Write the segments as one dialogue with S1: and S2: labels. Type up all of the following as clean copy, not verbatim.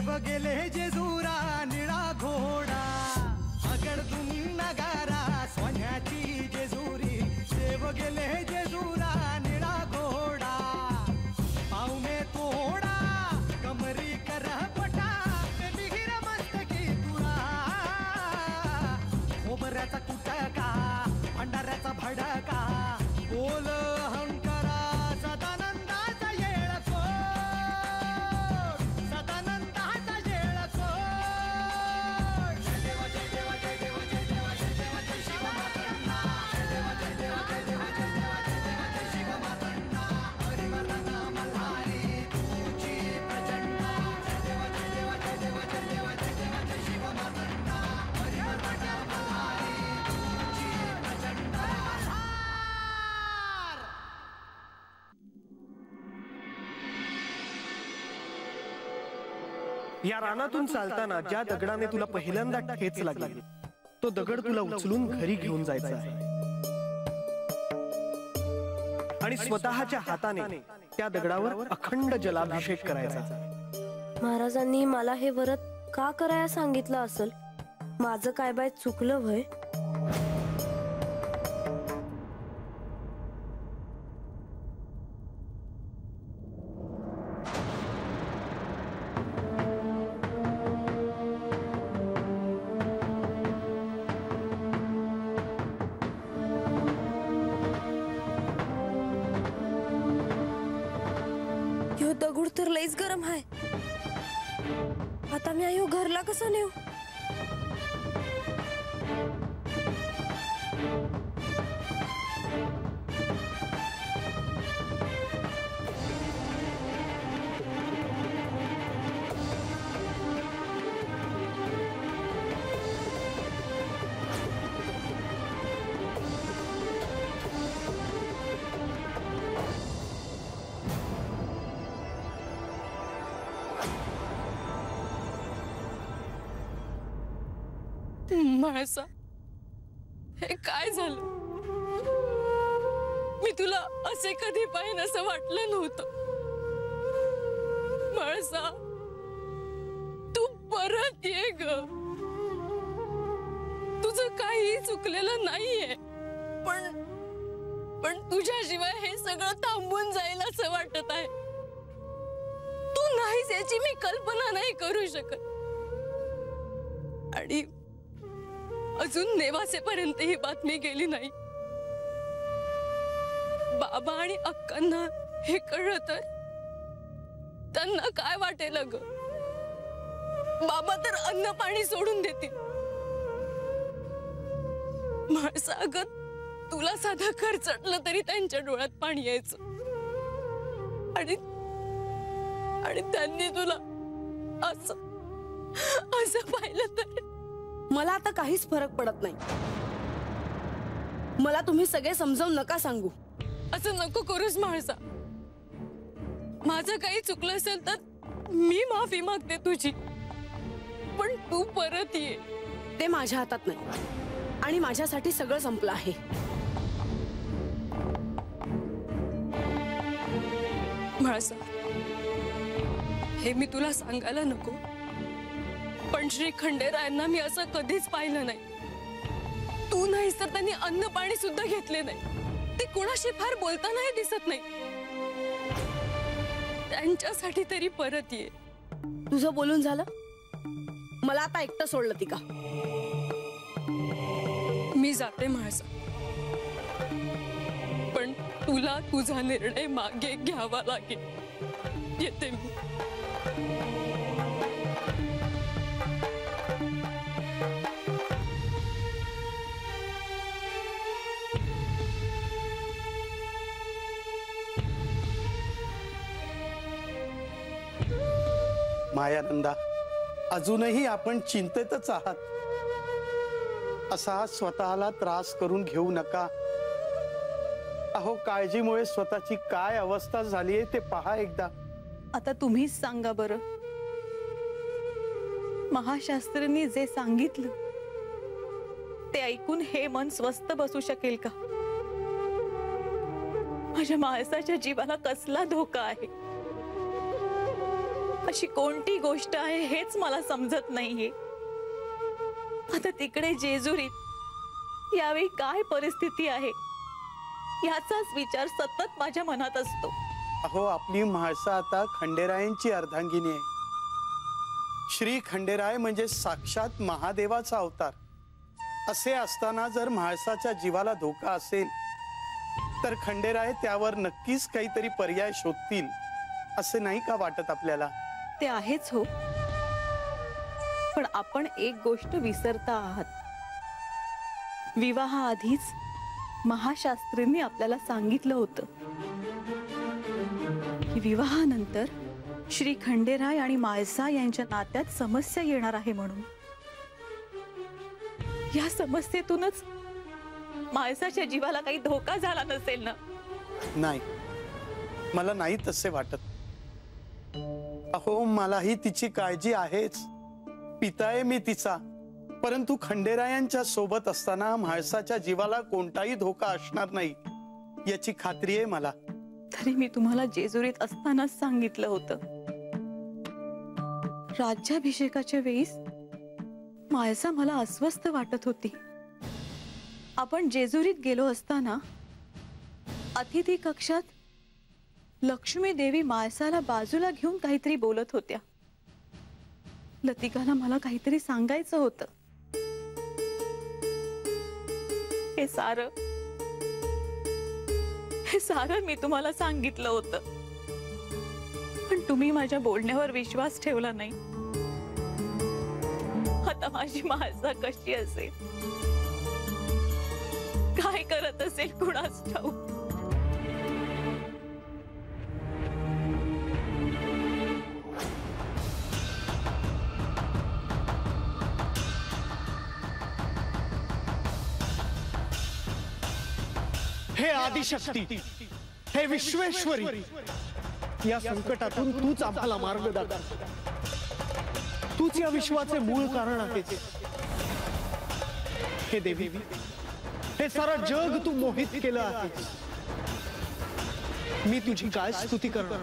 S1: देव गेले जेजुरा निळा घोडा अगडून नगारा सोन्याची जेजुरी देव गेले जेजुरा निळा घोडा पावमे तोडा कमरी कर पटा बिहिर मस्तकी तुरा खोबऱ्याचा कुटका अंडाऱ्याचा भडका बोल अहंकारा सदानंदाचा येळको सदानंदाचा येळको जय देव जय देव जय देव जय देव जय देव जय शिव मातंडा जय देव जय देव जय देव जय देव जय देव जय शिव मातंडा हरिवर्धन मल्हारी तुझी प्रचंड जय देव जय देव जय देव जय देव जय देव जय शिव मातंडा हरिवर्धन मल्हारी तुझी प्रचंड
S2: या रानातून चालताना ज्या दगडाने तुला पहिल्यांदा ठेच लागली तो दगड तुला उचलून घरी घेऊन जायचा आहे आणि स्वतःच्या हाताने त्या दगडावर अखंड जलाभिषेक करायचा।
S3: महाराजांनी मला हे व्रत का करायला सांगितलं असेल? माझं काय बाय चुकलं भय? दगड तर लईच गरम आहे। आता मी आयो घरला कसं नेऊ?
S4: म्हाळसा, हे काय झालं? मी तुला असे कधी पाहिन असं वाटलं नव्हतं। म्हाळसा, तू परत ये ग। तुझं काही चुकलेलं नाहीये, पण तुझ्याशिवाय हे सगळं थांबून जाईल असं वाटत आहे। तू नाहीस याची मी कल्पना नाही करू शकत। आणि अजून नेवासेपर्यंत ही बातमी गेली नाही। बाबा आणि अक्कांना हे कळलं तर त्यांना काय वाटेल ग? बाबा तर अन्न पाणी सोडून देतील। म्हाळसा अगं, तुला साधं खरचटलं तरी त्यांच्या डोळ्यात पाणी यायचं। आणि त्यांनी तुला असं पाहिलं तर
S5: मला आता काहीच फरक पडत नाही। मला तुम्ही सगळे समजावून नका सांगू।
S4: असं नको करूस म्हाळसा। माझं काही चुकलं असेल तर मी माफी मागते तुझी, पण तू परत ये।
S5: ते माझ्या हातात नाही आणि माझ्यासाठी सगळं संपलं आहे।
S4: म्हाळसा, हे मी तुला सांगायला नको, पण श्री खंडेरायांना मी असं कधीच पाहिलं नाही। तू नाहीस तर त्यांनी अन्न पाणी सुद्धा घेतले नाही। ते कोणाशी फार बोलतानाही दिसत नाही। त्यांच्यासाठी तरी परत ये।
S5: तुझं बोलून झालं? मला आता एकटं सोडलं ती का?
S4: मी जाते म्हाळसा, पण तुला तुझा निर्णय मागे घ्यावा लागेल। येते मी।
S6: मायानंदा, अजूनही आपण चिंतेतच आहात। असा स्वतःला त्रास करून घेऊ नका। अहो, काळजीमुळे स्वतःची काय अवस्था झाली आहे ते पहा एकदा।
S7: आता तुम्हीच सांगा बरं, महाशास्त्रींनी जे सांगितलं ते ऐकून हे मन स्वस्थ बसू शकेल का? माझ्या माणसाच्या जीवाला कसला धोका आहे? अशी कोणती गोष्ट आहे हेच मला समजत नाहीये. आता तिकडे जेजुरीत यावेळी काय परिस्थिती आहे याचाच विचार सतत माझ्या मनात असतो.
S6: अहो, आपली म्हाळसा आता खंडेरायांची अर्धांगिनी आहे. श्री खंडेराय म्हणजे साक्षात महादेवाचा अवतार. असे असताना जर म्हाळसाच्या जीवाला धोका असेल तर खंडेराय त्यावर नक्कीच काहीतरी पर्याय शोधतील, असे नाही का वाटत आपल्याला?
S7: ते आहेच हो, पण आपण एक गोष्ट विसरता आहात. विवाहाआधीच महाशास्त्रींनी आपल्याला सांगितलं होतं की विवाहानंतर श्री खंडेराय आणि म्हाळसा यांच्या नात्यात समस्या येणार आहे म्हणून. या समस्येतूनच म्हाळसाच्या जीवाला काही धोका झाला नसेल ना?
S6: नाही, मला नाही तसे वाटत. अहो, मलाही तिची काळजी आहेच. पिता आहे मी तिचा. परंतु खंडेरायांच्या सोबत असताना म्हाळसाच्या जीवाला कोणताही धोका असणार नाही याची खात्री आहे मला.
S7: तरी मी तुम्हाला जेजुरीत असतानाच सांगितलं होतं. राज्याभिषेकाच्या वेळेस म्हाळसा मला अस्वस्थ वाटत होती. आपण जेजुरीत गेलो असताना अतिथी कक्षात लक्ष्मी देवी म्हाळसाला बाजूला घेऊन काहीतरी बोलत होत्या. लतिकाला मला काहीतरी सांगायचं होतं. हे सारं मी तुम्हाला सांगितलं होतं, पण तुम्ही माझ्या बोलण्यावर विश्वास ठेवला नाही. आता माझी म्हाळसा कशी असेल, काय करत असेल कुणास ठाऊक.
S2: हे आदिशक्ती, हे विश्वेश्वरी, या संकटातून तूच आम्हाला मार्ग दाखव. तूच या विश्वाचे मूळ कारण आहेस. हे देवी, हे सारं जग तू मोहित केलं आहेस. मी तुझी काय स्तुती करणार?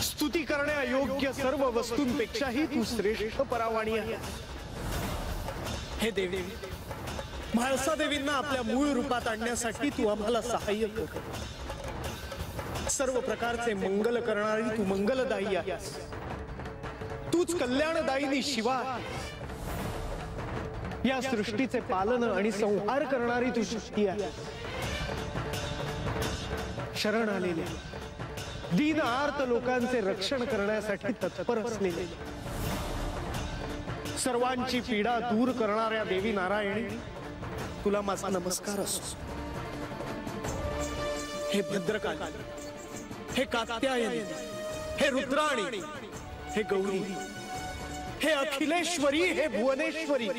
S2: स्तुती करण्यायोग्य सर्व वस्तूंपेक्षाही तू श्रेष्ठ परावाणी आहेस. हे देवी, म्हाळसा देवींना आपल्या मूळ रूपात आणण्यासाठी तू आम्हाला सहाय्य कर. सर्व प्रकारचे मंगल करणारी तू मंगलदायी आहेस. तूच कल्याणदायिनी शिवा आहेस. या सृष्टीचे पालन आणि संहार करणारी तू सृष्टी आहेस. शरण आलेले दीन आर्त लोकांचे रक्षण करण्यासाठी तत्पर असलेले, सर्वांची पीडा दूर करणाऱ्या देवी नारायणी, तुला माझा नमस्कार असो. हे भद्रकाली, हे कात्यायनी, हे रुद्राणी, हे गौरी, हे अखिलेश्वरी, हे भुवनेश्वरी,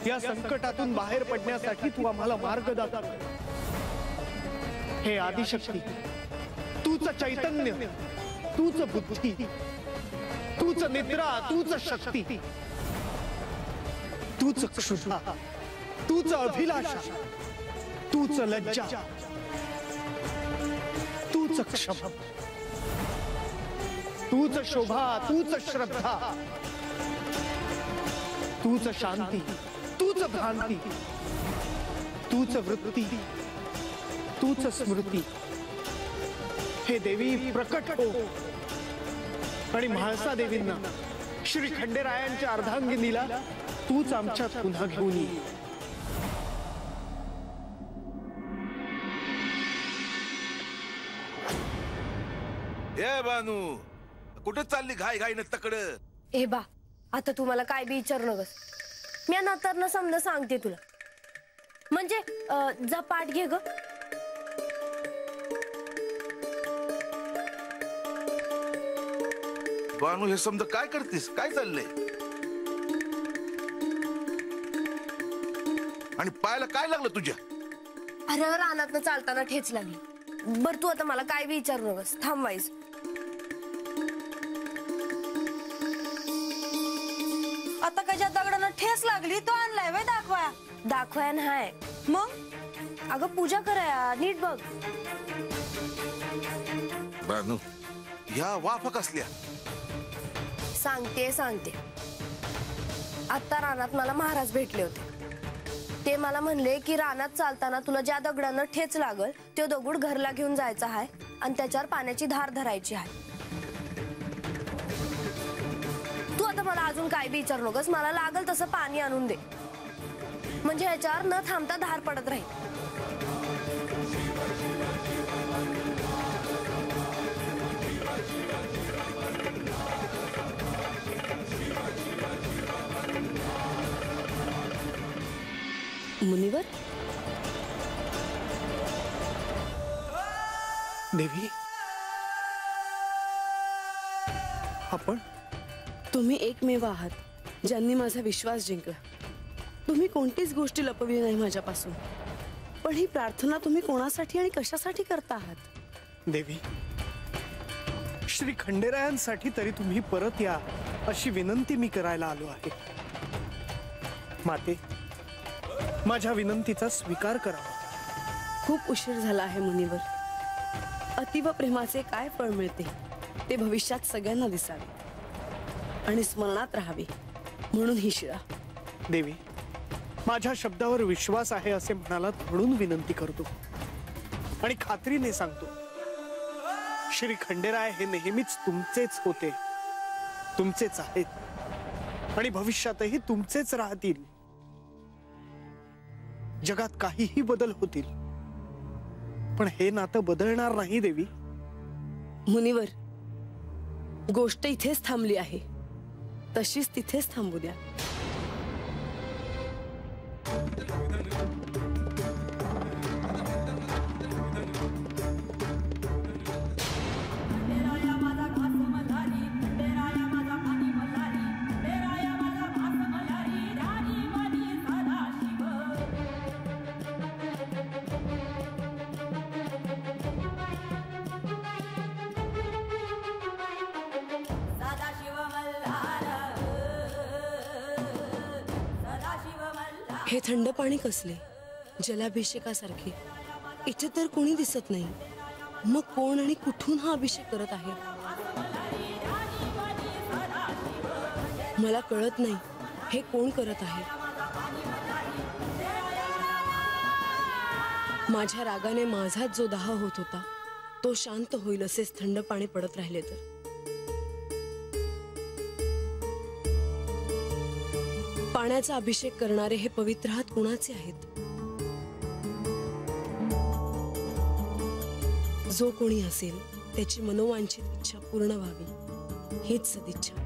S2: या संकटातून बाहेर पडण्यासाठी तू आम्हाला मार्ग दाखव. हे आदिशक्ती, तूच चैतन्य, तूच बुद्धी, तूच निद्रा, तूच शक्ती, तूच क्षुधा, तूच अभिलाषा, तूच लज्जा, तूच क्षमा, तूच शोभा, तूच श्रद्धा, तूच शांती, तूच भ्रांती, तूच वृत्ती, तूच स्मृती. हे देवी प्रकट हो आणि म्हाळसा देवींना, श्री खंडेरायांच्या अर्धांगिनीला तूच आमच्यात पुन्हा घेऊन ये.
S8: ए बानू, कुठे चालली घाई घाई तकड?
S3: ए बा, आता तू मला काय बी विचारू नकस. मी नंतर समजा सांगते तुला. म्हणजे जा पाठ घे ग.
S8: बानू, हे समजा काय करतीस? काय चाललंय? आणि पायाला काय लागलं तुझ्या?
S3: अरे रानात चालताना ठेच लागली. बर तू आता मला काय बी विचारू नकस. थांबवायस.
S5: आता कशा दगडानं ठेस लागली तो आणलाय वे दाखवाया.
S3: दाखवाय नाय
S5: मग
S3: अगं पूजा कराया. नीट बघ.
S8: बानू, या वाफा कसल्या?
S3: सांगते आता रानात मला महाराज भेटले होते. ते मला म्हणले की रानात चालताना तुला ज्या दगडानं ठेच लागल तो दगड घरला घेऊन जायचा आहे आणि त्याच्यावर पाण्याची धार धरायची आहे. तू आता मला अजून काय बी विचारू नकोस. मला लागल तसं पाणी आणून दे, म्हणजे ह्याच्यावर न थांबता धार पडत राहील.
S5: मुनिवर,
S2: देवी आपण
S5: तुम्ही एकमेव आहात ज्यांनी माझा विश्वास जिंकला. तुम्ही कोणतीच गोष्टी लपवली नाही माझ्यापासून. पण ही प्रार्थना तुम्ही कोणासाठी आणि कशासाठी करता आहात?
S2: देवी, श्री खंडेरायांसाठी तरी तुम्ही परत या अशी विनंती मी करायला आलो आहे. माते, माझ्या विनंतीचा स्वीकार करावा.
S5: खूप उशीर झाला आहे मुनिवर. अतीव प्रेमाचे काय फळ मिळते ते भविष्यात सगळ्यांना दिसावे आणि स्मरणात राहावे, म्हणून ही शिळा.
S2: देवी, माझ्या शब्दावर विश्वास आहे असे म्हणालात म्हणून विनंती करतो आणि खात्रीने सांगतो, श्री खंडेराय हे नेहमीच तुमचेच होते, तुमचेच आहेत आणि भविष्यातही तुमचेच राहतील. जगात काहीही बदल होतील पण हे नातं बदलणार नाही. देवी
S5: मुनिवर, गोष्ट इथेच थांबली आहे, तशीच तिथेच थांबू द्या. हे थंड पाणी कसले, जलाभिषेकासारखे. इथे तर कोणी दिसत नाही. मग कोण आणि कुठून हा अभिषेक करत आहे? मला कळत नाही हे कोण करत आहे. माझ्या रागाने माझाच जो दाह होत होता तो शांत होईल असेच थंड पाणी पडत राहिले तर. पाण्याचा अभिषेक करणारे हे पवित्र हात कुणाचे आहेत? जो कोणी असेल त्याची मनोवांछित इच्छा पूर्ण व्हावी हीच सदिच्छा.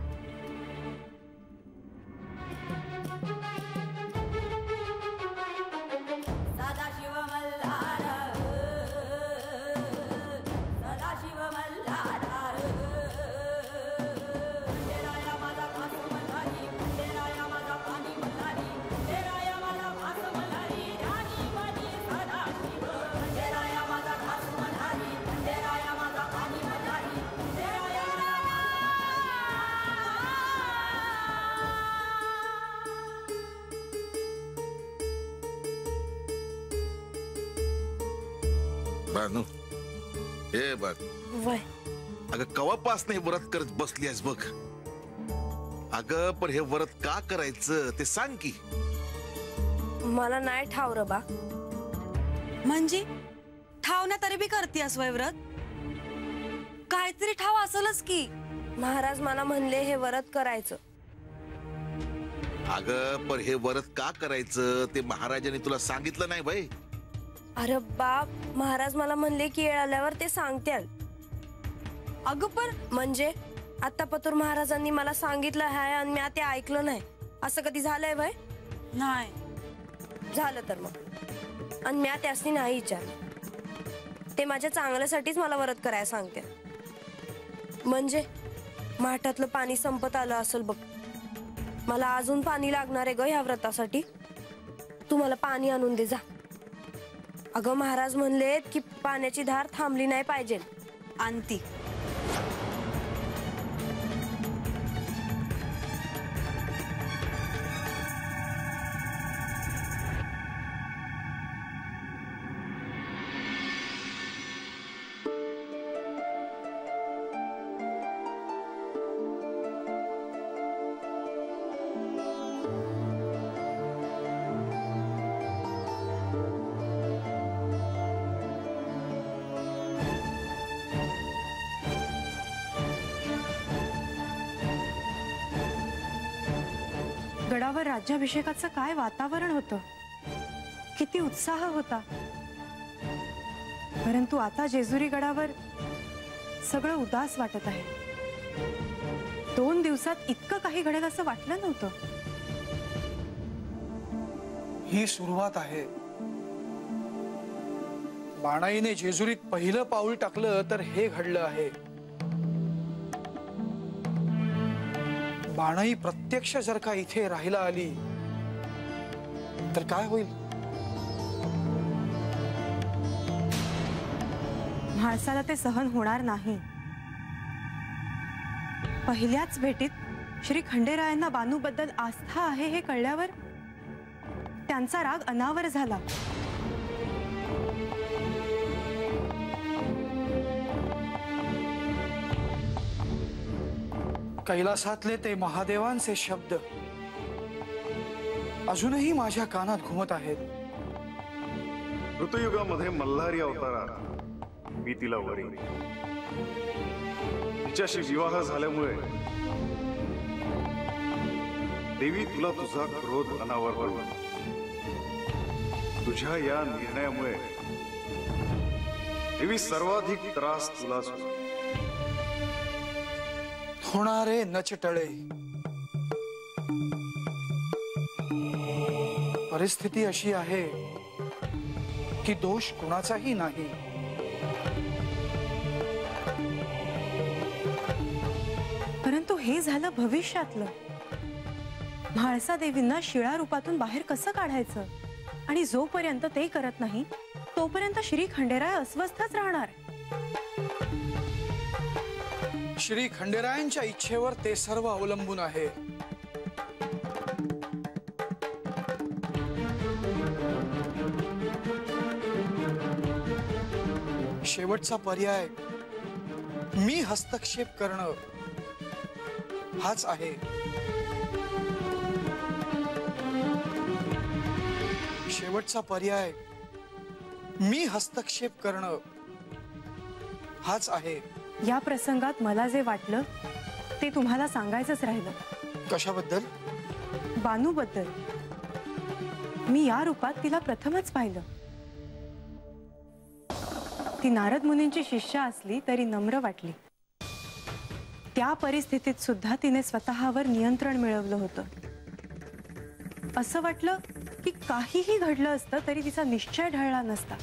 S8: बानू, हे बघ,
S3: वय
S8: अगं कवापास नाही व्रत करत बसलीस बघ. अगं पण हे व्रत का करायचं ते सांग की.
S3: मला नाही ठाव रे बा.
S9: म्हणजे ठाव ना तरी बी करतीयस वय व्रत? काहीतरी ठाव असलच की.
S3: महाराज मला म्हणले हे व्रत करायचं.
S8: अगं पण हे व्रत का करायचं ते महाराजांनी तुला सांगितलं नाही बाई?
S3: अरे बाप, महाराज मला म्हणले की येळ आल्यावर ते सांगतील.
S9: अगं पण
S3: म्हणजे आता पतूर महाराजांनी मला सांगितलं आहे आणि मी ते ऐकलं नाही असं कधी झालंय वय?
S9: नाही
S3: झालं तर मग. आणि मी त्यासनी नाही विचार. ते माझ्या चांगल्यासाठीच मला व्रत करायला सांगते. म्हणजे माठातलं पाणी संपत आलं असेल बघ. मला अजून पाणी लागणार आहे ग ह्या व्रतासाठी. तू मला पाणी आणून दे जा. अगं महाराज म्हणलेत की पाण्याची धार थांबली नाही पाहिजे.
S9: आणती.
S10: गडावर राज्याभिषेकाचं काय वातावरण होतं, किती उत्साह होता. परंतु आता जेजुरी गडावर सगळं उदास वाटत आहे. 2 दिवसात इतकं काही घडेल असं वाटलं नव्हतं.
S11: ही सुरुवात आहे. बाणाईने जेजुरीत पहिलं पाऊल टाकलं तर हे घडलं आहे. बाणाई प्रत्यक्ष जर का इथे राहायला आली तर काय होईल?
S10: म्हाळसाला ते सहन होणार नाही. पहिल्याच भेटीत श्री खंडेरायांना बानूबद्दल आस्था आहे हे कळल्यावर त्यांचा राग अनावर झाला.
S11: कैलासातले ते महादेवांचे शब्द अजूनही माझ्या कानात घुमत आहेत.
S12: ऋतुयुगामध्ये मल्हारी अवतारात मी तिला वरी, तिच्याशी विवाह झाल्यामुळे देवी तुला तुझा क्रोध अनावर होईल. तुझ्या या निर्णयामुळे देवी सर्वाधिक त्रास तुलाच होईल.
S11: होणारे नचटळे. परिस्थिती अशी आहे की दोष कुणाचाही नाही.
S10: परंतु हे झालं भविष्यातलं. म्हाळसा देवींना शिळा रूपातून बाहेर कसं काढायचं, आणि जोपर्यंत ते करत नाही तोपर्यंत श्री खंडेराय अस्वस्थच राहणार.
S11: श्री खंडेरायांच्या इच्छेवर ते सर्व अवलंबून आहे. शेवटचा पर्याय मी हस्तक्षेप करणं हाच आहे. शेवटचा पर्याय मी हस्तक्षेप करणं हाच आहे.
S10: या प्रसंगात मला जे वाटलं ते तुम्हाला सांगायचंच राहिलं.
S11: कशाबद्दल?
S10: बानूबद्दल. मी या रूपात तिला प्रथमच पाहिलं. ती नारद मुनींची शिष्या असली तरी नम्र वाटली. त्या परिस्थितीत सुद्धा तिने स्वतःवर नियंत्रण मिळवलं होतं. असं वाटलं की काहीही घडलं असतं तरी तिचा निश्चय ढळला नसता.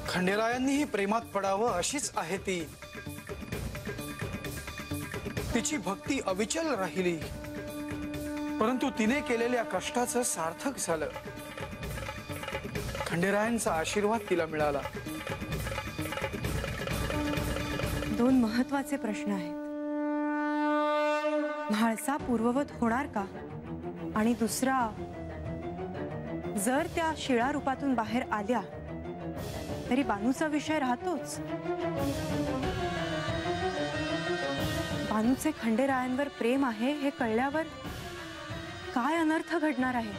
S11: खंडेरायांनीही प्रेमात पडावं अशीच आहे ती. तिची भक्ती अविचल राहिली, परंतु तिने केलेल्या कष्टाचं सार्थक झालं. खंडेरायांचा आशीर्वाद तिला मिळाला.
S10: 2 महत्वाचे प्रश्न आहेत. म्हाळसा पूर्ववत होणार का, आणि दुसरा, जर त्या शिळा रूपातून बाहेर आल्या तरी बानूचा विषय राहतोच. बानूचे खंडेरायांवर प्रेम आहे हे कळल्यावर काय अनर्थ घडणार आहे.